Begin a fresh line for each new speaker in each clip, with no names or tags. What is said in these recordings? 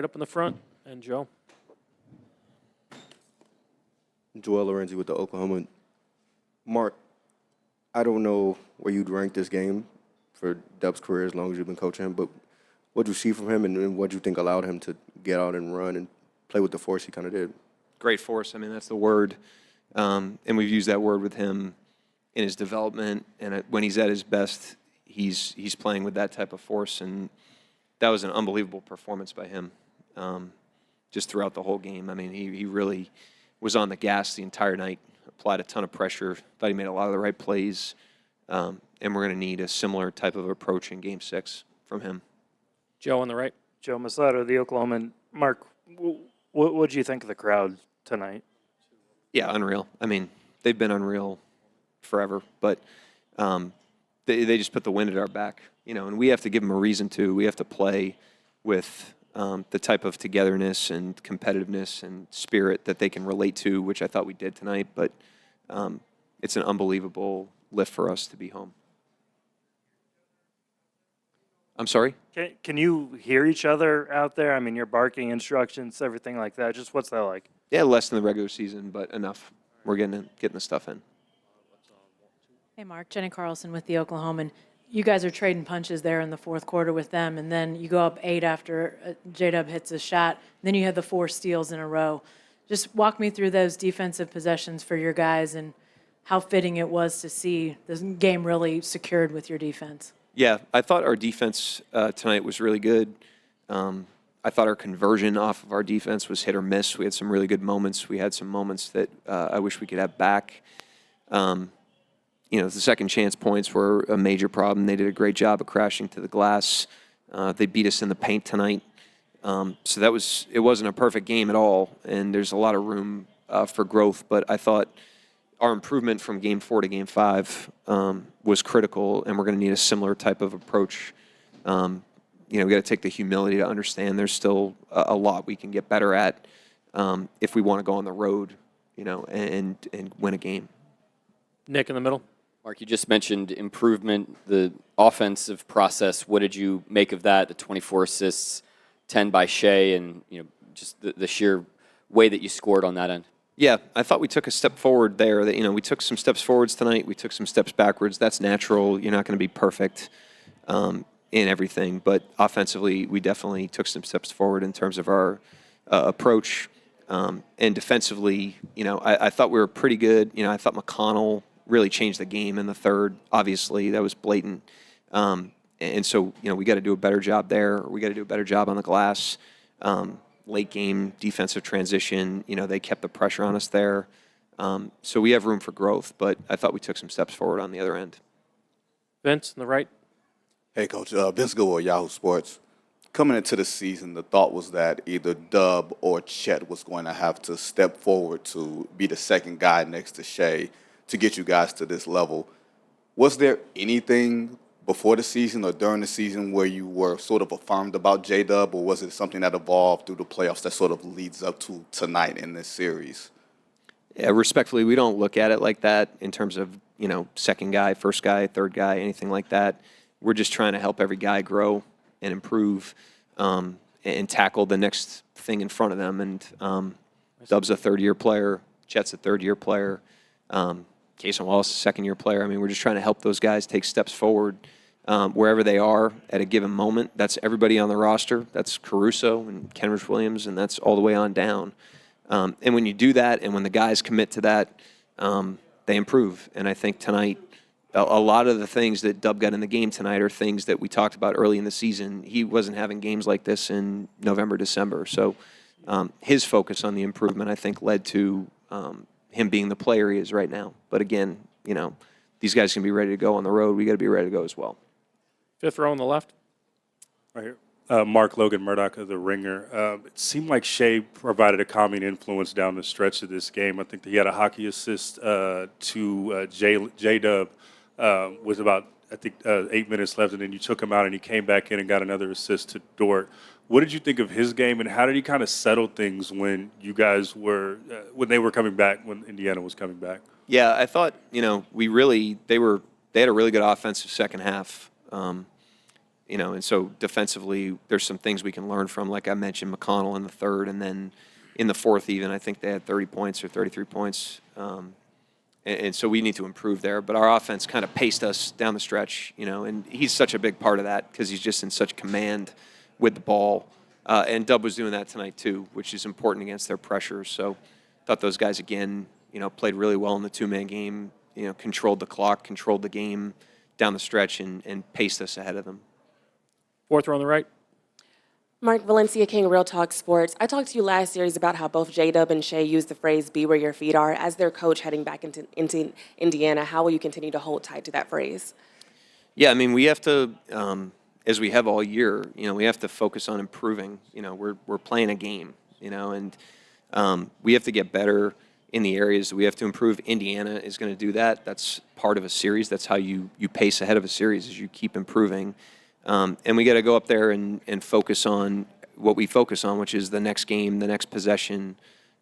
Right up in the front, and Joe.
Joel Lorenzi with the Oklahoma. Mark, I don't know where you'd rank this game for Dub's career as long as you've been coaching him, but what did you see from him and what do you think allowed him to get out and run and play with the force he kind of did?
Great force. I mean, that's the word. And we've used that word with him in his development. And when he's at his best, he's playing with that type of force. And that was an unbelievable performance by him just throughout the whole game. I mean, he really was on the gas the entire night, applied a ton of pressure, thought he made a lot of the right plays. And we're going to need a similar type of approach in Game 6 from him.
Joe on the right.
Joe Masato, the Oklahoman. Mark, what did you think of the crowd tonight?
Yeah, unreal. I mean, they've been unreal forever, but they just put the wind at our back, and we have to give them a reason to. We have to play with the type of togetherness and competitiveness and spirit that they can relate to, which I thought we did tonight, but it's an unbelievable lift for us to be home. I'm sorry?
Can you hear each other out there? I mean, you're barking instructions, everything like that. Just what's that like?
Yeah, less than the regular season, but enough. We're getting the stuff in.
Hey, Mark. Jenny Carlson with the Oklahoman. You guys are trading punches there in the fourth quarter with them, and then you go up 8 after J-Dub hits a shot. Then you had the 4 steals in a row. Just walk me through those defensive possessions for your guys and how fitting it was to see this game really secured with your defense.
Yeah, I thought our defense tonight was really good. I thought our conversion off of our defense was hit or miss. We had some really good moments. We had some moments that I wish we could have back. The second chance points were a major problem. They did a great job of crashing to the glass. They beat us in the paint tonight. So it wasn't a perfect game at all, and there's a lot of room for growth. But I thought our improvement from Game 4 to Game 5 was critical, and we're going to need a similar type of approach. We got to take the humility to understand there's still a lot we can get better at if we want to go on the road, and win a game.
Nick in the middle.
Mark, you just mentioned improvement, the offensive process. What did you make of that? The 24 assists, 10 by Shea, and just the sheer way that you scored on that end.
Yeah, I thought we took a step forward there. That we took some steps forwards tonight. We took some steps backwards. That's natural. You're not going to be perfect in everything, but offensively, we definitely took some steps forward in terms of our approach. And defensively, I thought we were pretty good. I thought McConnell really changed the game in the third. Obviously, that was blatant. And so, we got to do a better job there. We got to do a better job on the glass. Late game defensive transition, they kept the pressure on us there. So we have room for growth, but I thought we took some steps forward on the other end.
Vince on the right.
Hey, Coach. Vince Gould, Yahoo Sports. Coming into the season, the thought was that either Dub or Chet was going to have to step forward to be the second guy next to Shea to get you guys to this level. Was there anything before the season or during the season where you were sort of affirmed about J-Dub, or was it something that evolved through the playoffs that sort of leads up to tonight in this series?
Yeah, respectfully, we don't look at it like that in terms of, second guy, first guy, third guy, anything like that. We're just trying to help every guy grow and improve and tackle the next thing in front of them. And Dub's a third-year player. Chet's a third-year player. Cason Wallace, a second-year player. I mean, we're just trying to help those guys take steps forward wherever they are at a given moment. That's everybody on the roster. That's Caruso and Kenrich Williams, and that's all the way on down. And when you do that and when the guys commit to that, they improve. And I think tonight, a lot of the things that Dub got in the game tonight are things that we talked about early in the season. He wasn't having games like this in November, December. So his focus on the improvement, I think, led to him being the player he is right now. But again, these guys can be ready to go on the road. We got to be ready to go as well.
Fifth row on the left.
Right here. Mark Logan Murdoch of The Ringer. It seemed like Shea provided a calming influence down the stretch of this game. I think that he had a hockey assist to J-Dub with about, 8 minutes left, and then you took him out and he came back in and got another assist to Dort. What did you think of his game, and how did he kind of settle things when you guys were when they were coming back, when Indiana was coming back?
Yeah, I thought they had a really good offensive second half. And so defensively, there's some things we can learn from. Like I mentioned, McConnell in the third, and then in the fourth, even I think they had 30 points or 33 points. And so we need to improve there. But our offense kind of paced us down the stretch, and he's such a big part of that because he's just in such command with the ball. And Dub was doing that tonight too, which is important against their pressure. So I thought those guys, again, played really well in the two-man game, controlled the clock, controlled the game down the stretch, and paced us ahead of them.
Fourth row on the right.
Mark Valencia King, Real Talk Sports. I talked to you last series about how both J-Dub and Shea used the phrase, be where your feet are. As their coach heading back into Indiana, how will you continue to hold tight to that phrase?
Yeah, I mean, we have to, as we have all year, we have to focus on improving. We're playing a game, and we have to get better in the areas that we have to improve. Indiana is going to do that. That's part of a series. That's how you pace ahead of a series, is you keep improving. And we got to go up there and focus on what we focus on, which is the next game, the next possession,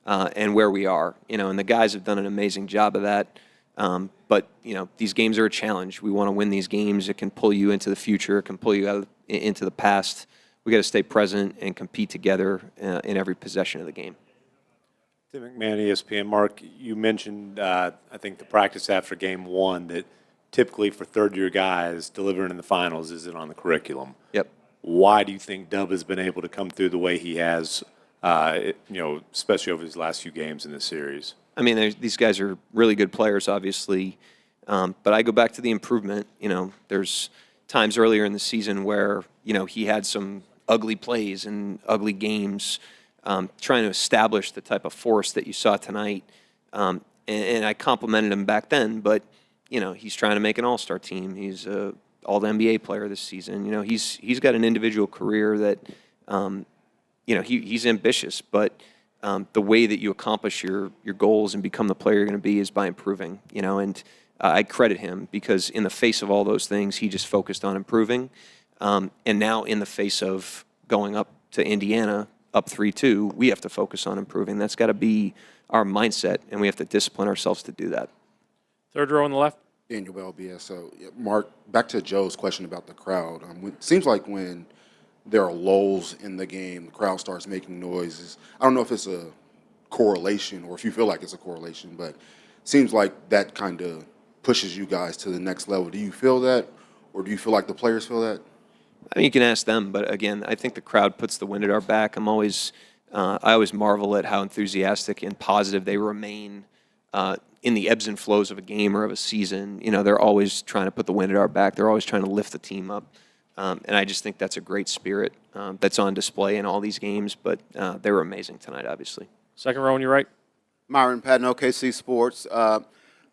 and where we are. And the guys have done an amazing job of that. But these games are a challenge. We want to win these games. It can pull you into the future. It can pull you into the past. We got to stay present and compete together in every possession of the game.
Tim McMahon, ESPN. Mark, you mentioned, I think, the practice after game one that typically for third-year guys, delivering in the finals isn't on the curriculum.
Yep.
Why do you think Dub has been able to come through the way he has, especially over these last few games in this series?
I mean, these guys are really good players, obviously. But I go back to the improvement. There's times earlier in the season where, he had some ugly plays and ugly games, trying to establish the type of force that you saw tonight. And I complimented him back then, but he's trying to make an all-star team. He's a all-NBA player this season. He's got an individual career that, he's ambitious, but the way that you accomplish your goals and become the player you're going to be is by improving. And I credit him because in the face of all those things, he just focused on improving. And now in the face of going up to Indiana, up 3-2, we have to focus on improving. That's got to be our mindset, and we have to discipline ourselves to do that.
Third row on the left.
Daigneault, BSO. Mark, back to Joe's question about the crowd. It seems like when there are lulls in the game, the crowd starts making noises. I don't know if it's a correlation or if you feel like it's a correlation, but it seems like that kind of pushes you guys to the next level. Do you feel that, or do you feel like the players feel that?
I mean, you can ask them, but again, I think the crowd puts the wind at our back. I always marvel at how enthusiastic and positive they remain in the ebbs and flows of a game or of a season. They're always trying to put the wind at our back. They're always trying to lift the team up. And I just think that's a great spirit that's on display in all these games. But they were amazing tonight, obviously.
Second row on your right.
Myron Patton, OKC Sports.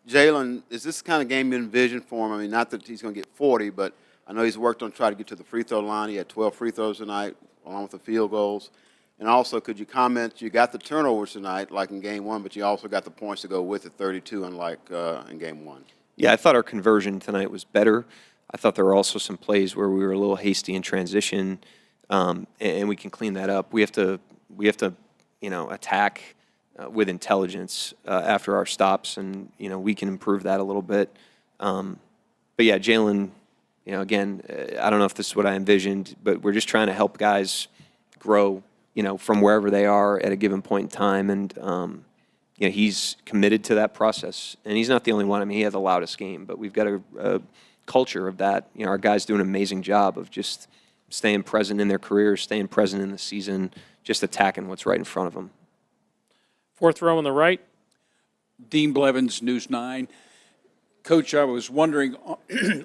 Jalen, is this the kind of game you envision for him? I mean, not that he's going to get 40, but I know he's worked on trying to get to the free throw line. He had 12 free throws tonight, along with the field goals. And also, could you comment, you got the turnovers tonight, like in game one, but you also got the points to go with it, 32, unlike in game one.
Yeah, I thought our conversion tonight was better. I thought there were also some plays where we were a little hasty in transition, and we can clean that up. We have to attack with intelligence after our stops, and we can improve that a little bit. But yeah, Jalen, again, I don't know if this is what I envisioned, but we're just trying to help guys grow, from wherever they are at a given point in time, and he's committed to that process. And he's not the only one. I mean, he had the loudest game, but we've got a culture of that. Our guys do an amazing job of just staying present in their careers, staying present in the season, just attacking what's right in front of them.
Fourth row on the right.
Dean Blevins, News 9. Coach, I was wondering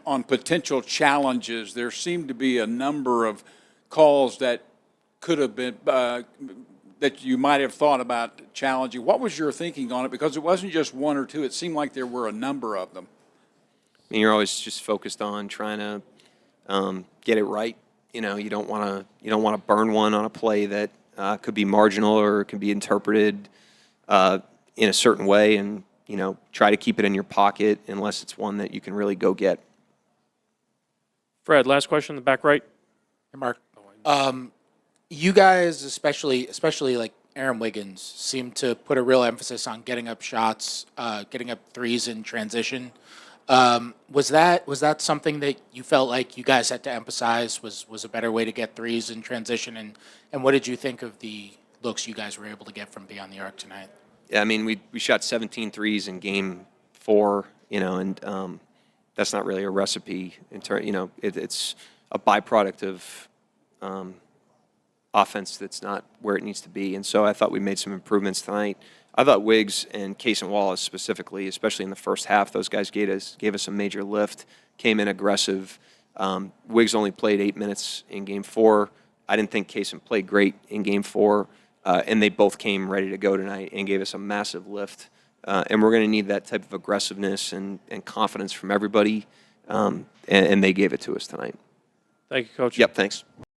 on potential challenges. There seemed to be a number of calls that could have been that you might have thought about challenging. What was your thinking on it? Because it wasn't just one or two. It seemed like there were a number of them.
I mean, you're always just focused on trying to get it right. You don't want to burn one on a play that could be marginal or can be interpreted in a certain way, and try to keep it in your pocket unless it's one that you can really go get.
Fred, last question in the back right.
Hey, Mark. You guys, especially like Aaron Wiggins, seem to put a real emphasis on getting up shots, getting up threes in transition. Was that something that you felt like you guys had to emphasize was a better way to get threes in transition? And what did you think of the looks you guys were able to get from beyond the arc tonight?
Yeah, I mean, we shot 17 threes in game 4, and that's not really a recipe it's a byproduct of offense that's not where it needs to be. And so I thought we made some improvements tonight. I thought Wiggs and Case and Wallace specifically, especially in the first half, those guys gave us a major lift, came in aggressive. Wiggs only played 8 minutes in game 4. I didn't think Kaysen played great in game 4, and they both came ready to go tonight and gave us a massive lift. And we're going to need that type of aggressiveness and confidence from everybody, and they gave it to us tonight.
Thank you, Coach.
Yep, thanks.